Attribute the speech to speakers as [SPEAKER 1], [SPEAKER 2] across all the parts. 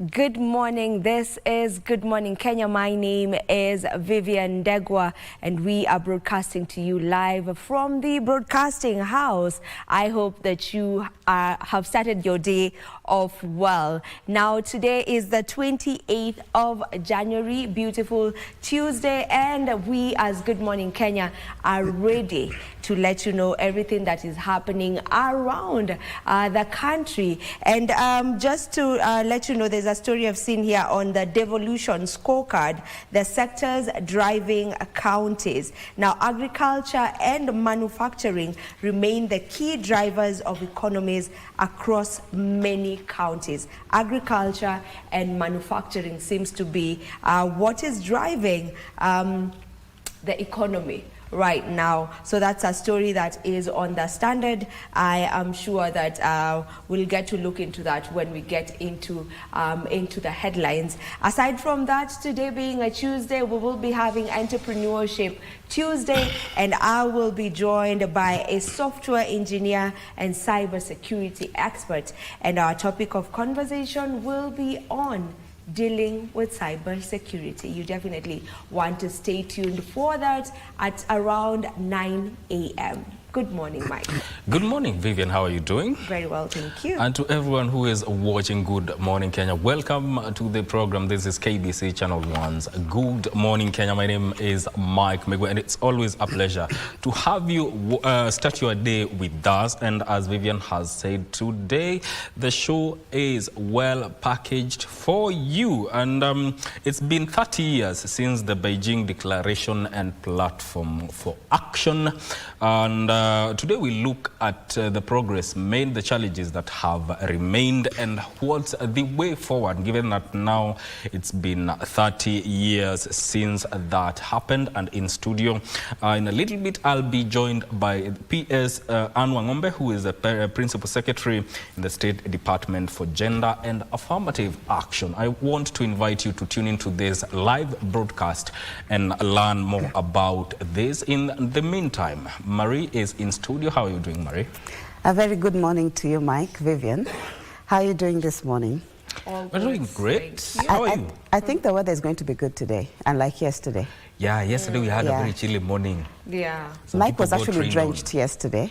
[SPEAKER 1] Good morning. This is Good Morning Kenya. My name is Vivian Degwa and we are broadcasting to you live from the broadcasting house. I hope that you have started your day off well. Now today is the 28th of January, beautiful Tuesday, and we as Good Morning Kenya are ready to let you know everything that is happening around the country. And just to let you know, there's a story I've seen here on the devolution scorecard, the sectors driving counties. Now, agriculture and manufacturing remain the key drivers of economies across many counties. Agriculture and manufacturing seems to be what is driving the economy right now. So that's a story that is on the Standard. I am sure that we'll get to look into that when we get into the headlines. Aside from that, today being a Tuesday, we will be having Entrepreneurship Tuesday, and I will be joined by a software engineer and cybersecurity expert. And our topic of conversation will be on dealing with cybersecurity. You definitely want to stay tuned for that at around 9 a.m. Good morning, Mike.
[SPEAKER 2] Good morning, Vivian. How are you doing?
[SPEAKER 1] Very well, thank you.
[SPEAKER 2] And to everyone who is watching Good Morning Kenya, welcome to the program. This is KBC Channel 1's Good Morning Kenya. My name is Mike Megwe, and it's always a pleasure to have you start your day with us. And as Vivian has said, today the show is well packaged for you. And it's been 30 years since the Beijing Declaration and Platform for Action. And today we look at the progress made, the challenges that have remained, and what's the way forward, given that now it's been 30 years since that happened. And in studio, in a little bit, I'll be joined by PS Anne Wangombe, who is the Principal Secretary in the State Department for Gender and Affirmative Action. I want to invite you to tune into this live broadcast and learn more about this. In the meantime, Marie is in studio. How are you doing, Marie?
[SPEAKER 3] A very good morning to you, Mike. Vivian, how are you doing this morning?
[SPEAKER 2] We're doing great. How are you?
[SPEAKER 3] I think the weather is going to be good today, unlike yesterday.
[SPEAKER 2] Yeah, yesterday we had a very chilly morning.
[SPEAKER 1] Yeah.
[SPEAKER 3] Mike was actually drenched yesterday.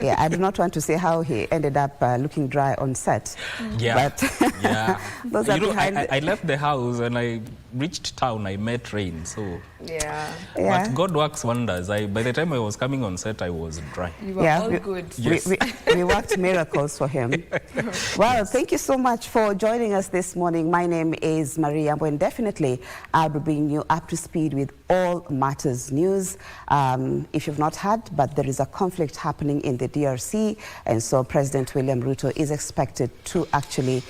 [SPEAKER 3] Yeah, I do not want to say how he ended up looking dry on set.
[SPEAKER 2] Yeah,
[SPEAKER 3] but
[SPEAKER 2] yeah.
[SPEAKER 3] Those are behind.
[SPEAKER 2] I left the house and I reached town. I met rain, so
[SPEAKER 1] yeah.
[SPEAKER 2] But God works wonders. By the time I was coming on set, I was dry.
[SPEAKER 1] You were all good.
[SPEAKER 2] Yes.
[SPEAKER 3] We worked miracles for him. Well, thank you so much for joining us this morning. My name is Maria, and definitely I'll be bringing you up to speed with all matters news. If you've not heard, but there is a conflict happening in the DRC, and so President William Ruto is expected to actually,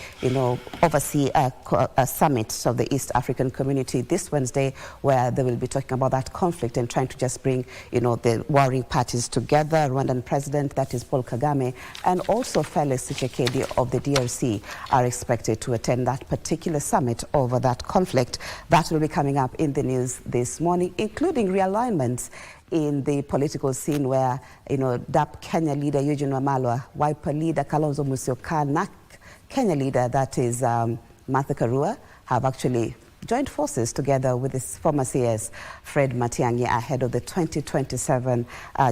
[SPEAKER 3] oversee a summit of the East African community this Wednesday, where they will be talking about that conflict and trying to just bring, the warring parties together. Rwandan President, that is Paul Kagame, and also Felix Tshisekedi of the DRC are expected to attend that particular summit over that conflict. That will be coming up in the news this morning, including realignments in the political scene where, DAP Kenya leader Eugene Wamalwa, Wiper leader Kalonzo Musyoka, NAC Kenya leader, that is Martha Karua, have actually joined forces together with his former CS, Fred Matiang'i, ahead of the 2027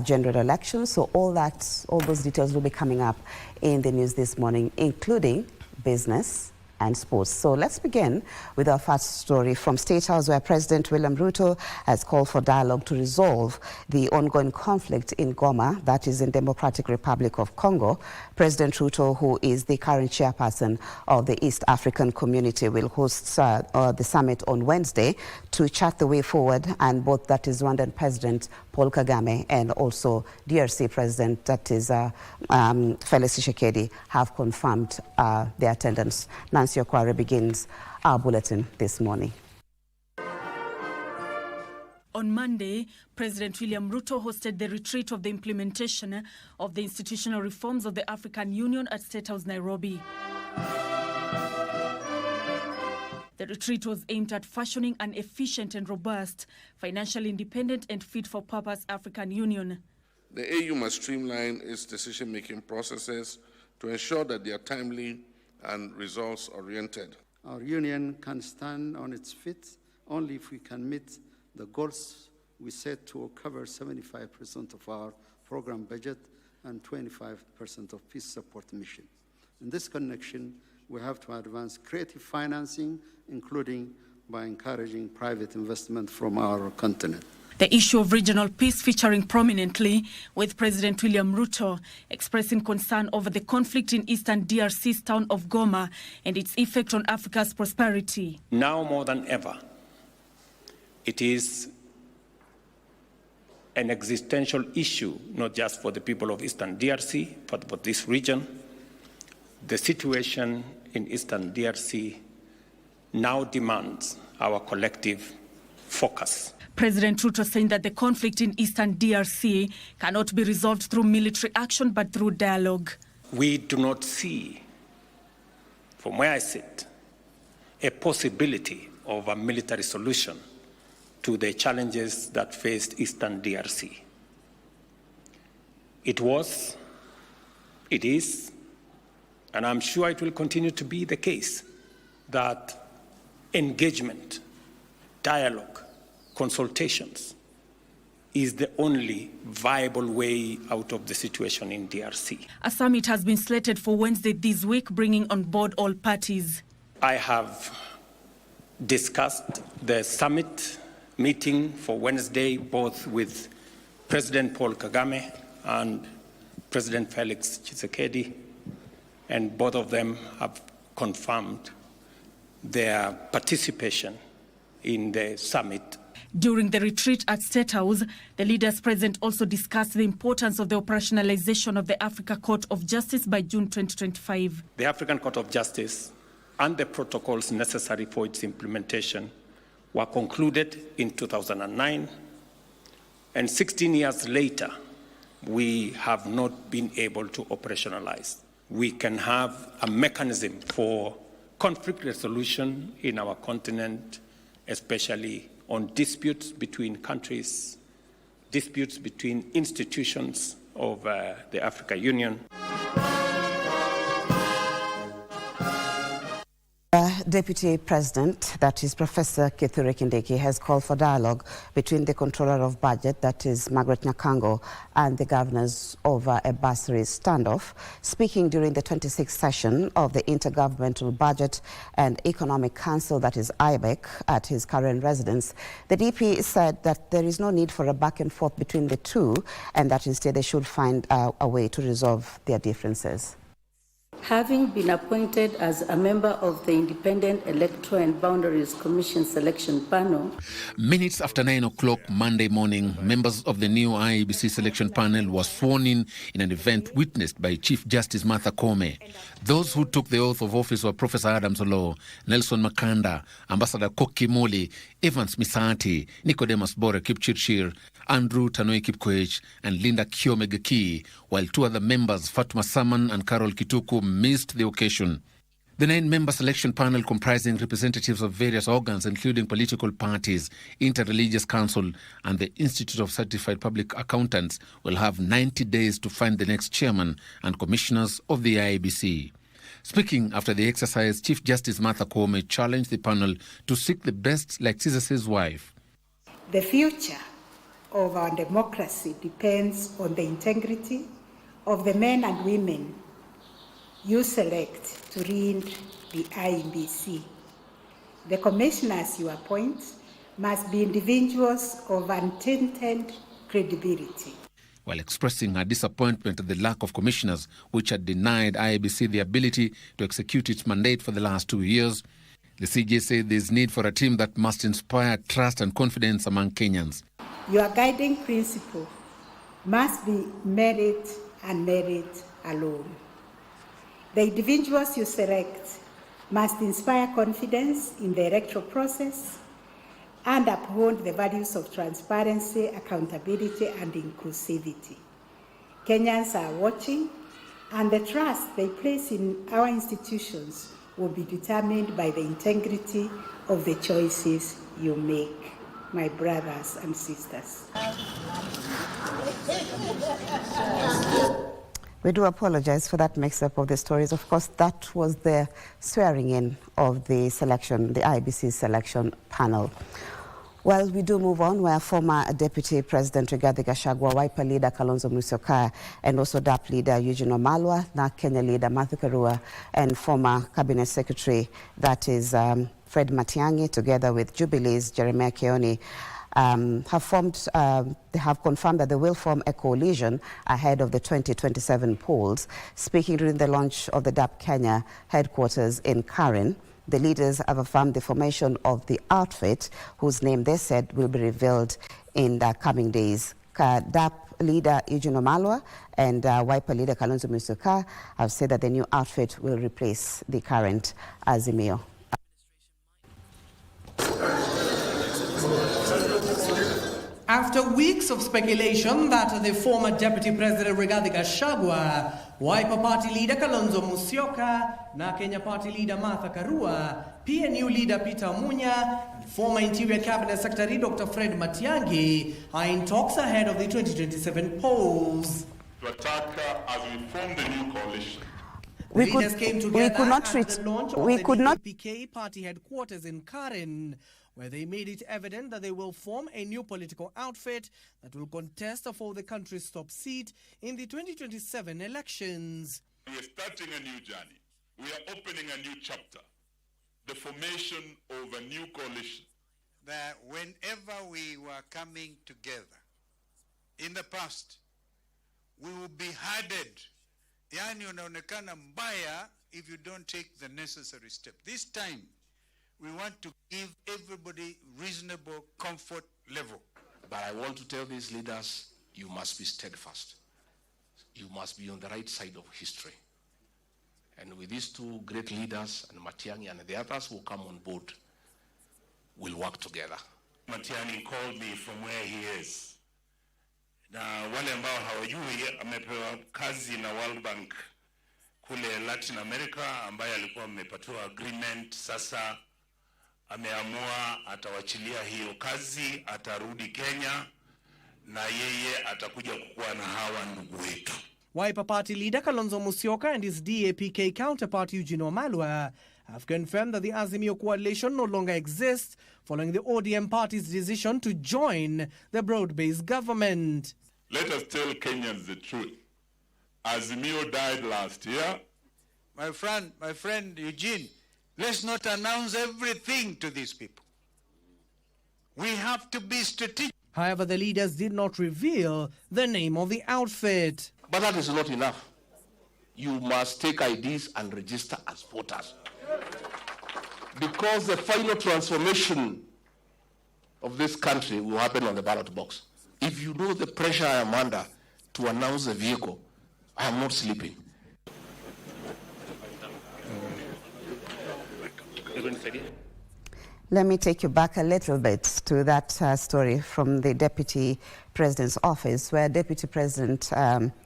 [SPEAKER 3] general election. So all those details will be coming up in the news this morning, including business and sports. So let's begin with our first story from State House, where President William Ruto has called for dialogue to resolve the ongoing conflict in Goma, that is in Democratic Republic of Congo. President Ruto, who is the current chairperson of the East African Community, will host the summit on Wednesday to chart the way forward, and both, that is Rwandan President Paul Kagame and also DRC President, that is Felix Tshisekedi, have confirmed their attendance. Nancy Okware begins our bulletin this morning.
[SPEAKER 4] On Monday, President William Ruto hosted the retreat of the implementation of the institutional reforms of the African Union at State House, Nairobi. The retreat was aimed at fashioning an efficient and robust, financially independent and fit-for-purpose African Union.
[SPEAKER 5] The AU must streamline its decision-making processes to ensure that they are timely and results-oriented.
[SPEAKER 6] Our union can stand on its feet only if we can meet the goals we set to cover 75% of our program budget and 25% of peace support mission. In this connection, we have to advance creative financing, including by encouraging private investment from our continent.
[SPEAKER 4] The issue of regional peace featuring prominently, with President William Ruto expressing concern over the conflict in eastern DRC's town of Goma and its effect on Africa's prosperity.
[SPEAKER 7] Now more than ever, it is an existential issue, not just for the people of eastern DRC, but for this region. The situation in eastern DRC now demands our collective focus.
[SPEAKER 4] President Ruto saying that the conflict in eastern DRC cannot be resolved through military action, but through dialogue.
[SPEAKER 7] We do not see, from where I sit, a possibility of a military solution to the challenges that faced eastern DRC. It was, it is, and I'm sure it will continue to be the case, that engagement, dialogue, consultations is the only viable way out of the situation in DRC.
[SPEAKER 4] A summit has been slated for Wednesday this week, bringing on board all parties.
[SPEAKER 7] I have discussed the summit meeting for Wednesday both with President Paul Kagame and President Felix Tshisekedi, and both of them have confirmed their participation in the summit.
[SPEAKER 4] During the retreat at State House, the leaders present also discussed the importance of the operationalization of the Africa Court of Justice by June 2025.
[SPEAKER 7] The African Court of Justice and the protocols necessary for its implementation were concluded in 2009, and 16 years later, we have not been able to operationalize. We can have a mechanism for conflict resolution in our continent, especially on disputes between countries, disputes between institutions of the African Union.
[SPEAKER 3] Deputy President, that is Professor Kithure Kindiki, has called for dialogue between the Controller of Budget, that is Margaret Nyakango, and the governors over a bursary standoff. Speaking during the 26th session of the Intergovernmental Budget and Economic Council, that is IBEC, at his current residence, the DP said that there is no need for a back and forth between the two, and that instead they should find a way to resolve their differences.
[SPEAKER 8] Having been appointed as a member of the Independent Electoral and Boundaries Commission Selection Panel.
[SPEAKER 9] Minutes after 9 o'clock Monday morning, members of the new IEBC selection panel were sworn in an event witnessed by Chief Justice Martha Koome. Those who took the oath of office were Professor Adams Olo, Nelson Makanda, Ambassador Koki Moli, Evans Misati, Nicodemus Bore Kipchirchir, Andrew Tanoi Kipkoech, and Linda Kiomegeki, while two other members, Fatma Saman and Carol Kituku, missed the occasion. The 9-member selection panel, comprising representatives of various organs, including political parties, Interreligious Council, and the Institute of Certified Public Accountants, will have 90 days to find the next chairman and commissioners of the IEBC. Speaking after the exercise, Chief Justice Martha Koome challenged the panel to seek the best, like Jesus' wife.
[SPEAKER 10] The future of our democracy depends on the integrity of the men and women you select to lead the IEBC. The commissioners you appoint must be individuals of untainted credibility.
[SPEAKER 9] While expressing her disappointment at the lack of commissioners, which had denied IEBC the ability to execute its mandate for the last 2 years, the CJ said there is need for a team that must inspire trust and confidence among Kenyans.
[SPEAKER 10] Your guiding principle must be merit and merit alone. The individuals you select must inspire confidence in the electoral process and uphold the values of transparency, accountability, and inclusivity. Kenyans are watching, and the trust they place in our institutions will be determined by the integrity of the choices you make, my brothers and sisters.
[SPEAKER 3] We do apologize for that mix-up of the stories. Of course, that was the swearing in of the selection, the IBC selection panel. Well, we do move on, where former Deputy President Rigathi Gachagua, Wiper leader Kalonzo Musyoka, and also DAP leader Eugene Wamalwa, now Kenya leader Martha Karua, and former Cabinet Secretary, that is Fred Matiang'i, together with Jubilee's Jeremiah Kioni, they have confirmed that they will form a coalition ahead of the 2027 polls. Speaking during the launch of the DAP Kenya headquarters in Karen, the leaders have affirmed the formation of the outfit, whose name they said will be revealed in the coming days. DAP leader Eugene Wamalwa and Wiper leader Kalonzo Musyoka have said that the new outfit will replace the current Azimio.
[SPEAKER 11] After weeks of speculation that the former Deputy President Rigathi Gachagua, Wiper Party leader Kalonzo Musyoka, na Kenya Party leader Martha Karua, PNU leader Peter Munya, and former Interior Cabinet Secretary Dr. Fred Matiang'i are in talks ahead of the 2027 polls.
[SPEAKER 5] To attack as we form the new coalition.
[SPEAKER 11] The leaders came together at the launch of the PK party headquarters in Karen, where they made it evident that they will form a new political outfit that will contest for the country's top seat in the 2027 elections.
[SPEAKER 5] We are starting a new journey. We are opening a new chapter. The formation of a new coalition.
[SPEAKER 12] That whenever we were coming together, in the past, we will be herded. Yani unaonekana mbaya if you don't take the necessary step. This time, we want to give everybody reasonable comfort level.
[SPEAKER 13] But I want to tell these leaders, you must be steadfast. You must be on the right side of history. And with these two great leaders, and Matiang'i and the others who come on board, we'll work together.
[SPEAKER 5] Matiang'i called me from where he is. Na wale ambao hawajui, amepewa kazi na World Bank kule Latin America, ambaye alikuwa amepatiwa agreement. Sasa ameamua atawachilia hiyo kazi, atarudi Kenya, na yeye atakuja kukuwa na hawa ndugu wetu.
[SPEAKER 11] Wiper Party leader Kalonzo Musyoka and his DAPK counterpart Eugene Wamalwa have confirmed that the Azimio coalition no longer exists following the ODM party's decision to join the broad-based government.
[SPEAKER 5] Let us tell Kenyans the truth. Azimio died last year.
[SPEAKER 12] My friend Eugene, let's not announce everything to these people. We have to be strategic.
[SPEAKER 11] However, the leaders did not reveal the name of the outfit.
[SPEAKER 13] But that is not enough. You must take IDs and register as voters. Because the final transformation of this country will happen on the ballot box. If you know the pressure I am under to announce a vehicle, I am not sleeping.
[SPEAKER 3] Let me take you back a little bit to that story from the Deputy President's office, where Deputy President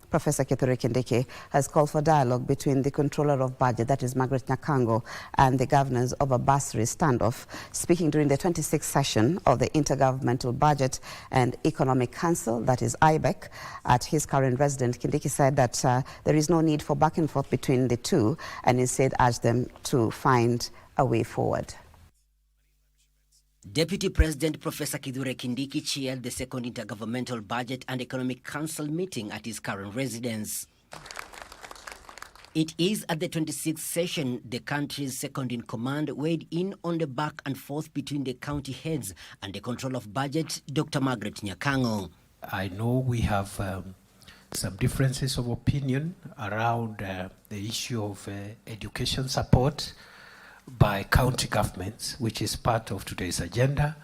[SPEAKER 3] Professor Kithure Kindiki has called for dialogue between the Controller of Budget, that is Margaret Nyakango, and the governors of a bursary standoff. Speaking during the 26th session of the Intergovernmental Budget and Economic Council, that is IBEC, at his current residence, Kindiki said that there is no need for back and forth between the two, and instead urged them to find a way forward.
[SPEAKER 14] Deputy President Professor Kithure Kindiki chaired the second Intergovernmental Budget and Economic Council meeting at his current residence. It is at the 26th session the country's second-in-command weighed in on the back and forth between the county heads and the Controller of Budget, Dr. Margaret Nyakango.
[SPEAKER 15] I know we have some differences of opinion around the issue of education support by county governments, which is part of today's agenda,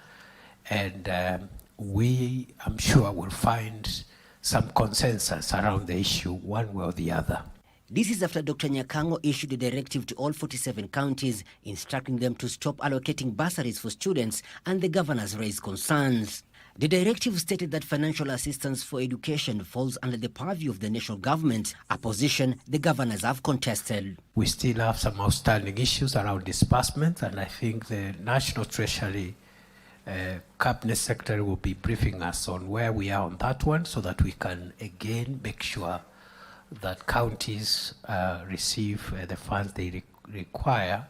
[SPEAKER 15] and I'm sure will find some consensus around the issue one way or the other.
[SPEAKER 14] This is after Dr. Nyakango issued a directive to all 47 counties instructing them to stop allocating bursaries for students, and the governors raised concerns. The directive stated that financial assistance for education falls under the purview of the national government, a position the governors have contested.
[SPEAKER 15] We still have some outstanding issues around disbursement, and I think the National Treasury Cabinet Secretary will be briefing us on where we are on that one, so that we can again make sure that counties receive the funds they require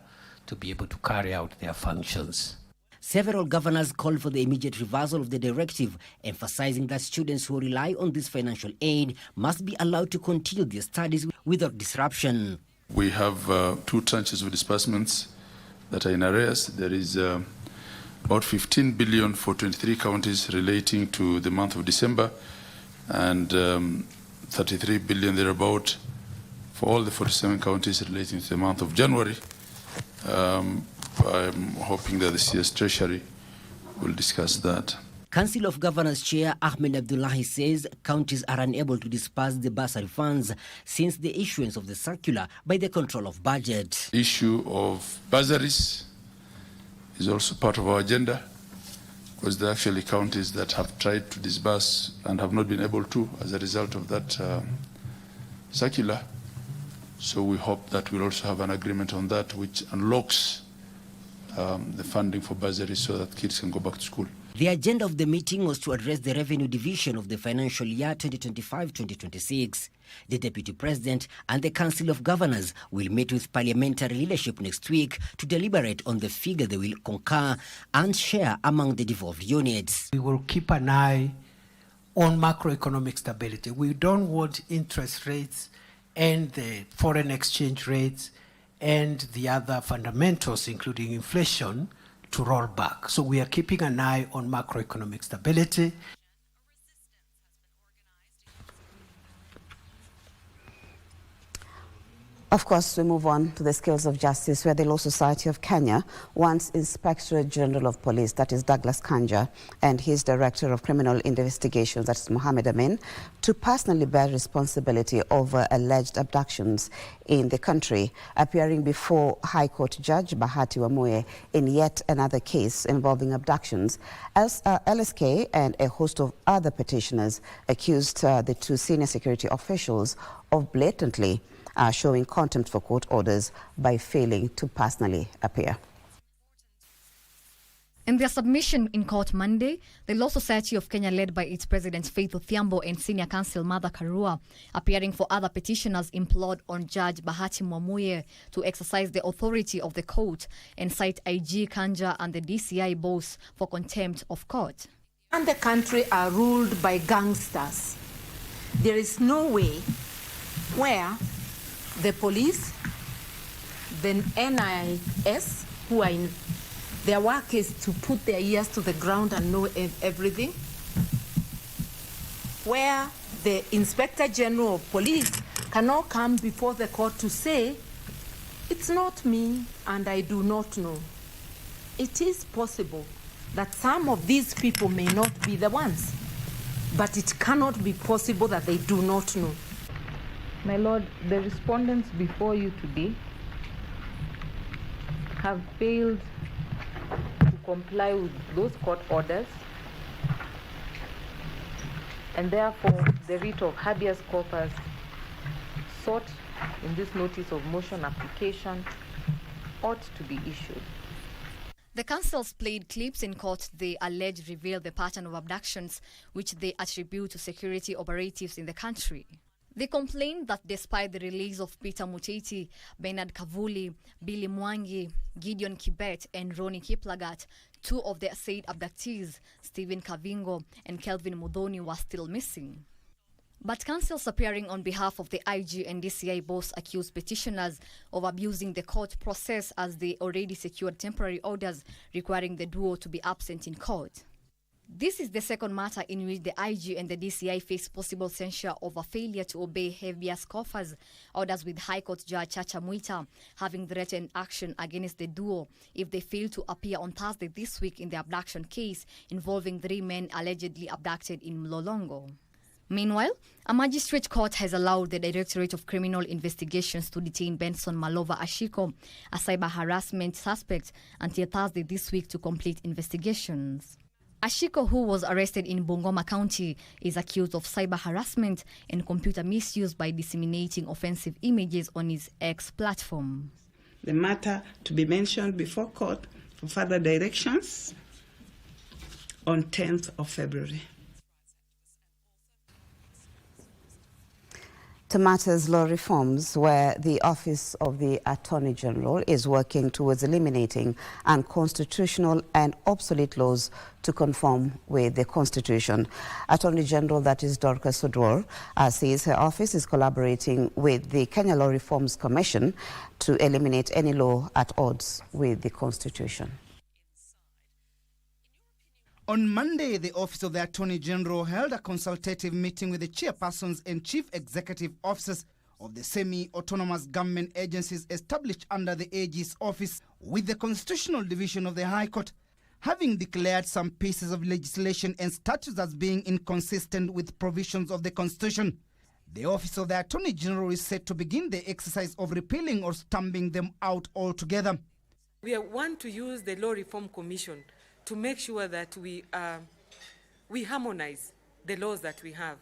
[SPEAKER 15] to be able to carry out their functions.
[SPEAKER 14] Several governors called for the immediate reversal of the directive, emphasizing that students who rely on this financial aid must be allowed to continue their studies without disruption.
[SPEAKER 16] We have 2 tranches of disbursements that are in arrears. There is about 15 billion for 23 counties relating to the month of December, and 33 billion thereabout for all the 47 counties relating to the month of January. I'm hoping that the CS Treasury will discuss that.
[SPEAKER 14] Council of Governors Chair Ahmed Abdullahi says counties are unable to disperse the bursary funds since the issuance of the circular by the Control of Budget.
[SPEAKER 16] The issue of bursaries is also part of our agenda, because there are actually counties that have tried to disburse and have not been able to as a result of that circular. So we hope that we'll also have an agreement on that, which unlocks the funding for bursaries so that kids can go back to school.
[SPEAKER 14] The agenda of the meeting was to address the revenue division of the financial year 2025-2026. The Deputy President and the Council of Governors will meet with parliamentary leadership next week to deliberate on the figure they will concur and share among the devolved units.
[SPEAKER 15] We will keep an eye on macroeconomic stability. We don't want interest rates and the foreign exchange rates and the other fundamentals, including inflation, to roll back. So we are keeping an eye on macroeconomic stability.
[SPEAKER 3] Of course, we move on to the scales of justice, where the Law Society of Kenya wants Inspector General of Police, that is Douglas Kanja, and his Director of Criminal Investigations, that is Mohammed Amin, to personally bear responsibility over alleged abductions in the country. Appearing before High Court Judge Bahati Wamuye in yet another case involving abductions, LSK and a host of other petitioners accused the 2 senior security officials of blatantly showing contempt for court orders by failing to personally appear.
[SPEAKER 17] In their submission in court Monday, the Law Society of Kenya, led by its president Faith Odhiambo and senior counsel Martha Karua, appearing for other petitioners, implored on Judge Bahati Wamuye to exercise the authority of the court and cite IG Kanja and the DCI boss for contempt of court.
[SPEAKER 18] And the country are ruled by gangsters. There is no way where the police, the NIS, who are in their work is to put their ears to the ground and know everything, where the Inspector General of Police cannot come before the court to say, it's not me and I do not know. It is possible that some of these people may not be the ones, but it cannot be possible that they do not know.
[SPEAKER 19] My Lord, the respondents before you today have failed to comply with those court orders, and therefore the writ of habeas corpus sought in this notice of motion application ought to be issued.
[SPEAKER 17] The counsels played clips in court they allege reveal the pattern of abductions which they attribute to security operatives in the country. They complained that despite the release of Peter Muteti, Bernard Kavuli, Billy Mwangi, Gideon Kibet and Ronnie Kiplagat, 2 of the said abductees, Stephen Kavingo and Kelvin Mudhoni, were still missing. But counsels appearing on behalf of the IG and DCI boss accused petitioners of abusing the court process as they already secured temporary orders requiring the duo to be absent in court. This is the second matter in which the IG and the DCI face possible censure over failure to obey habeas corpus orders, with High Court Judge Chacha Mwita having threatened action against the duo if they fail to appear on Thursday this week in the abduction case involving 3 men allegedly abducted in Mlolongo. Meanwhile, a magistrate court has allowed the Directorate of Criminal Investigations to detain Benson Malova Ashiko, a cyber harassment suspect, until Thursday this week to complete investigations. Ashiko, who was arrested in Bungoma County, is accused of cyber harassment and computer misuse by disseminating offensive images on his X platform.
[SPEAKER 20] The matter to be mentioned before court for further directions on 10th of February.
[SPEAKER 3] To matters law reforms, where the Office of the Attorney General is working towards eliminating unconstitutional and obsolete laws to conform with the Constitution. Attorney General, that is Dorcas Odwor, says her office is collaborating with the Kenya Law Reforms Commission to eliminate any law at odds with the Constitution.
[SPEAKER 21] On Monday, the Office of the Attorney General held a consultative meeting with the chairpersons and chief executive officers of the semi-autonomous government agencies established under the AG's office, with the Constitutional Division of the High Court having declared some pieces of legislation and statutes as being inconsistent with provisions of the Constitution. The Office of the Attorney General is set to begin the exercise of repealing or stamping them out altogether.
[SPEAKER 22] We want to use the Law Reform Commission to make sure that we harmonize the laws that we have.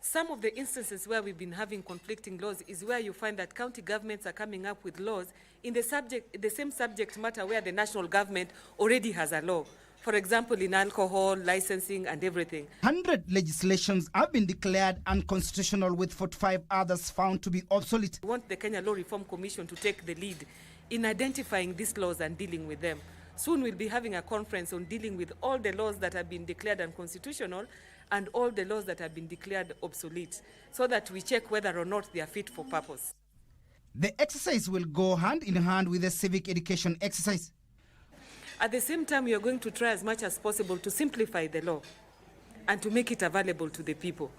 [SPEAKER 22] Some of the instances where we've been having conflicting laws is where you find that county governments are coming up with laws in the same subject matter where the national government already has a law. For example, in alcohol, licensing, and everything.
[SPEAKER 21] 100 legislations have been declared unconstitutional, with 45 others found to be obsolete.
[SPEAKER 22] We want the Kenya Law Reform Commission to take the lead in identifying these laws and dealing with them. Soon we'll be having a conference on dealing with all the laws that have been declared unconstitutional and all the laws that have been declared obsolete, so that we check whether or not they are fit for purpose.
[SPEAKER 21] The exercise will go hand in hand with the civic education exercise.
[SPEAKER 22] At the same time, we are going to try as much as possible to simplify the law and to make it available to the people.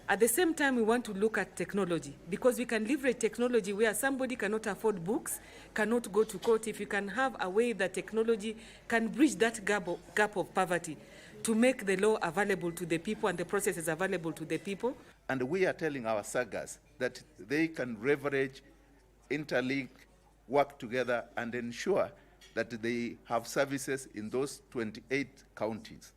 [SPEAKER 22] At the same time, we want to look at technology, because we can leverage technology where somebody cannot afford books, cannot go to court. If you can have a way that technology can bridge that gap of poverty to make the law available to the people and the processes available to the people.
[SPEAKER 23] And we are telling our SAGAs that they can leverage, interlink, work together and ensure that they have services in those 28 counties.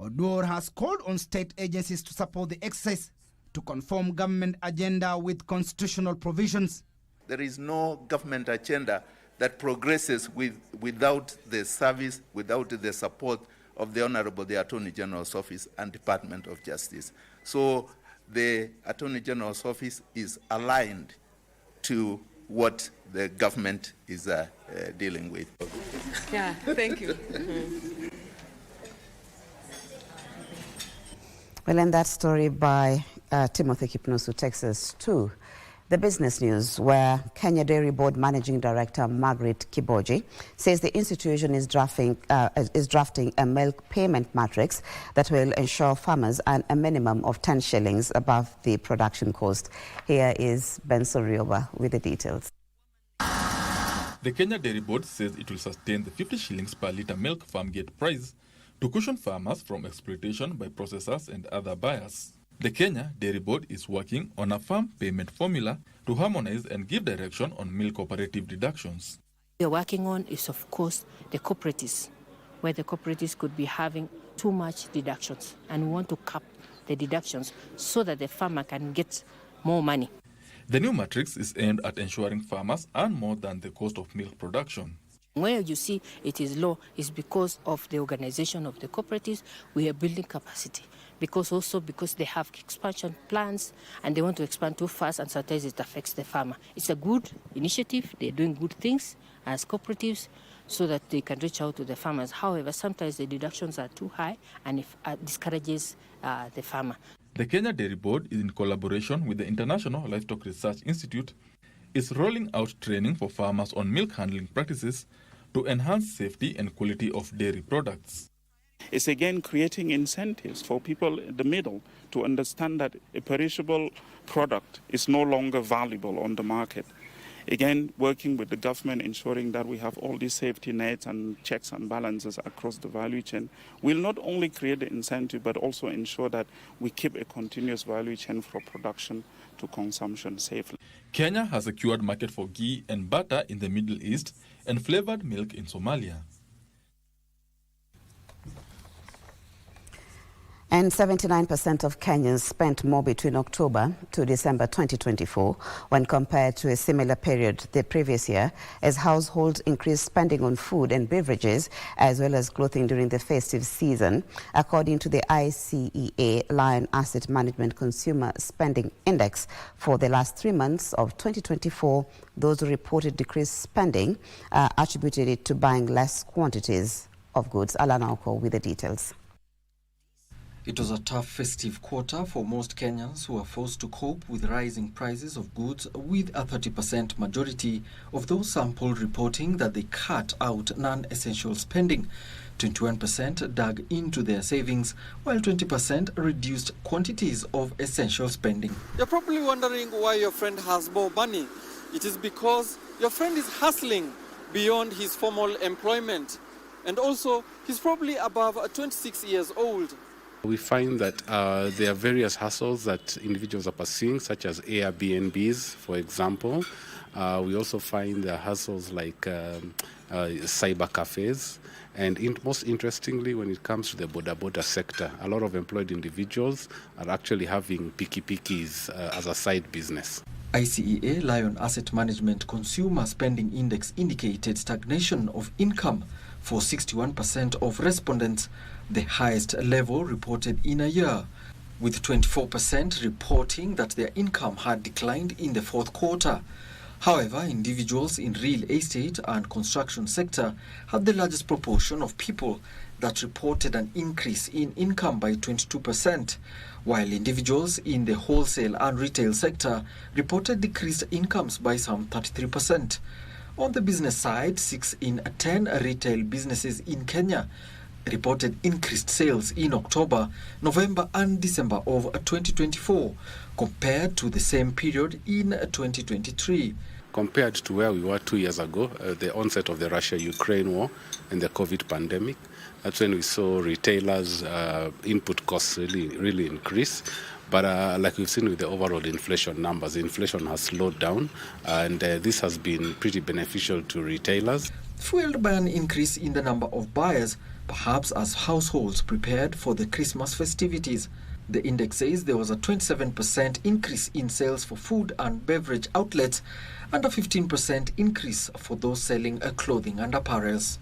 [SPEAKER 21] Odwor has called on state agencies to support the exercise to conform government agenda with constitutional provisions.
[SPEAKER 23] There is no government agenda that progresses without the service, without the support of the Honorable the Attorney General's Office and Department of Justice. So the Attorney General's Office is aligned to what the government is dealing with.
[SPEAKER 22] Yeah, thank you.
[SPEAKER 3] Well, and that story by Timothy Kipnusu takes us to the business news, where Kenya Dairy Board Managing Director Margaret Kiboji says the institution is drafting a milk payment matrix that will ensure farmers earn a minimum of 10 shillings above the production cost. Here is Benson Rioba with the details.
[SPEAKER 24] The Kenya Dairy Board says it will sustain the 50 shillings per litre milk farm gate price to cushion farmers from exploitation by processors and other buyers. The Kenya Dairy Board is working on a farm payment formula to harmonize and give direction on milk cooperative deductions.
[SPEAKER 25] What we're working on is, of course, the cooperatives, where the cooperatives could be having too much deductions, and we want to cap the deductions so that the farmer can get more money.
[SPEAKER 24] The new matrix is aimed at ensuring farmers earn more than the cost of milk production.
[SPEAKER 25] Where you see it is low is because of the organization of the cooperatives. We are building capacity, because they have expansion plans and they want to expand too fast, and sometimes it affects the farmer. It's a good initiative. They're doing good things as cooperatives so that they can reach out to the farmers. However, sometimes the deductions are too high and it discourages the farmer.
[SPEAKER 24] The Kenya Dairy Board, in collaboration with the International Livestock Research Institute, is rolling out training for farmers on milk handling practices to enhance safety and quality of dairy products.
[SPEAKER 26] It's again creating incentives for people in the middle to understand that a perishable product is no longer valuable on the market. Again, working with the government, ensuring that we have all these safety nets and checks and balances across the value chain will not only create the incentive but also ensure that we keep a continuous value chain from production to consumption safely.
[SPEAKER 24] Kenya has secured market for ghee and butter in the Middle East and flavored milk in Somalia.
[SPEAKER 3] And 79% of Kenyans spent more between October to December 2024 when compared to a similar period the previous year, as households increased spending on food and beverages as well as clothing during the festive season. According to the ICEA Lion Asset Management Consumer Spending Index for the last 3 months of 2024, those who reported decreased spending attributed it to buying less quantities of goods. Alana Oko with the details.
[SPEAKER 1] It was a tough festive quarter for most Kenyans who are forced to cope with rising prices of goods, with a 30% majority of those sampled reporting that they cut out non-essential spending. 21% dug into their savings, while 20% reduced quantities of essential spending.
[SPEAKER 2] You're probably wondering why your friend has more money. It is because your friend is hustling beyond his formal employment. And also, he's probably above 26 years old.
[SPEAKER 4] We find that there are various hustles that individuals are pursuing, such as Airbnbs, for example. We also find there are hustles like cyber cafes. And most interestingly, when it comes to the boda sector, a lot of employed individuals are actually having pikis as a side business.
[SPEAKER 1] ICEA Lion Asset Management Consumer Spending Index indicated stagnation of income for 61% of respondents, the highest level reported in a year, with 24% reporting that their income had declined in the fourth quarter. However, individuals in real estate and construction sector had the largest proportion of people that reported an increase in income by 22%, while individuals in the wholesale and retail sector reported decreased incomes by some 33%. On the business side, 6 in 10 retail businesses in Kenya reported increased sales in October, November and December of 2024 compared to the same period in 2023.
[SPEAKER 4] Compared to where we were 2 years ago, the onset of the Russia-Ukraine war and the COVID pandemic, that's when we saw retailers' input costs really increase. But like we've seen with the overall inflation numbers, inflation has slowed down, and this has been pretty beneficial to retailers.
[SPEAKER 1] Fueled by an increase in the number of buyers, perhaps as households prepared for the Christmas festivities. The index says there was a 27% increase in sales for food and beverage outlets and a 15% increase for those selling clothing and apparels.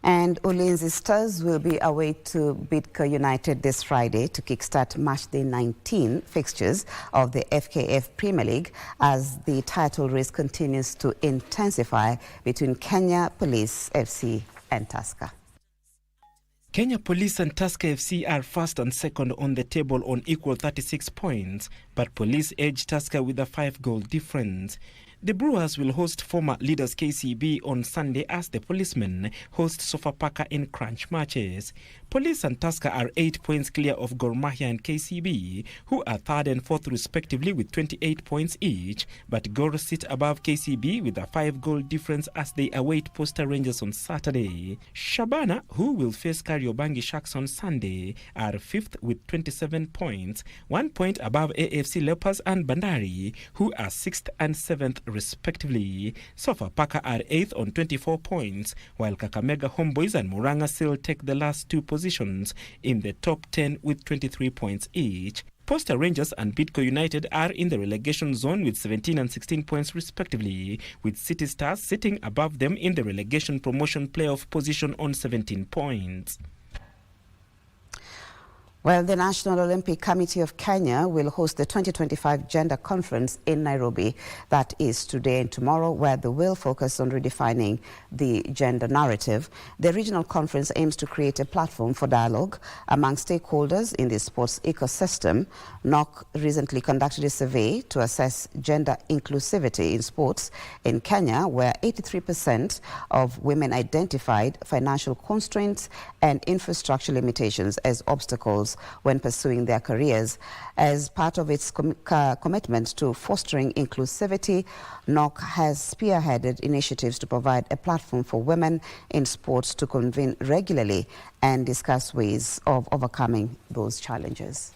[SPEAKER 3] And Ulinzi Stars will be away to Bidco United this Friday to kickstart Matchday 19 fixtures of the FKF Premier League as the title race continues to intensify between Kenya Police FC and Tusker.
[SPEAKER 6] Kenya Police and Tusker FC are first and second on the table on equal 36 points, but Police edge Tusker with a 5-goal difference. The Brewers will host former leaders KCB on Sunday as the Policemen host Sofapaka in crunch matches. Police and Tusker are 8 points clear of Gor Mahia and KCB, who are third and fourth respectively with 28 points each, but Gor sit above KCB with a 5-goal difference as they await Posta Rangers on Saturday. Shabana, who will face Kariobangi Sharks on Sunday, are fifth with 27 points, 1 point above AFC Leopards and Bandari, who are sixth and seventh respectively. Sofapaka are 8th on 24 points, while Kakamega Homeboys and Muranga still take the last 2 positions in the top 10 with 23 points each. Posta Rangers and Bidco United are in the relegation zone with 17 and 16 points respectively, with City Stars sitting above them in the relegation promotion playoff position on 17 points.
[SPEAKER 3] Well, the National Olympic Committee of Kenya will host the 2025 Gender Conference in Nairobi. That is today and tomorrow, where they will focus on redefining the gender narrative. The regional conference aims to create a platform for dialogue among stakeholders in the sports ecosystem. NOC recently conducted a survey to assess gender inclusivity in sports in Kenya, where 83% of women identified financial constraints and infrastructure limitations as obstacles when pursuing their careers. As part of its commitment to fostering inclusivity, NOC has spearheaded initiatives to provide a platform for women in sports to convene regularly and discuss ways of overcoming those challenges.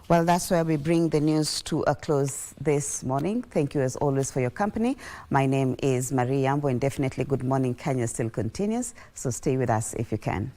[SPEAKER 3] Well, that's where we bring the news to a close this morning. Thank you as always for your company. My name is Marie Yambo, and definitely Good Morning Kenya still continues, so stay with us if you can.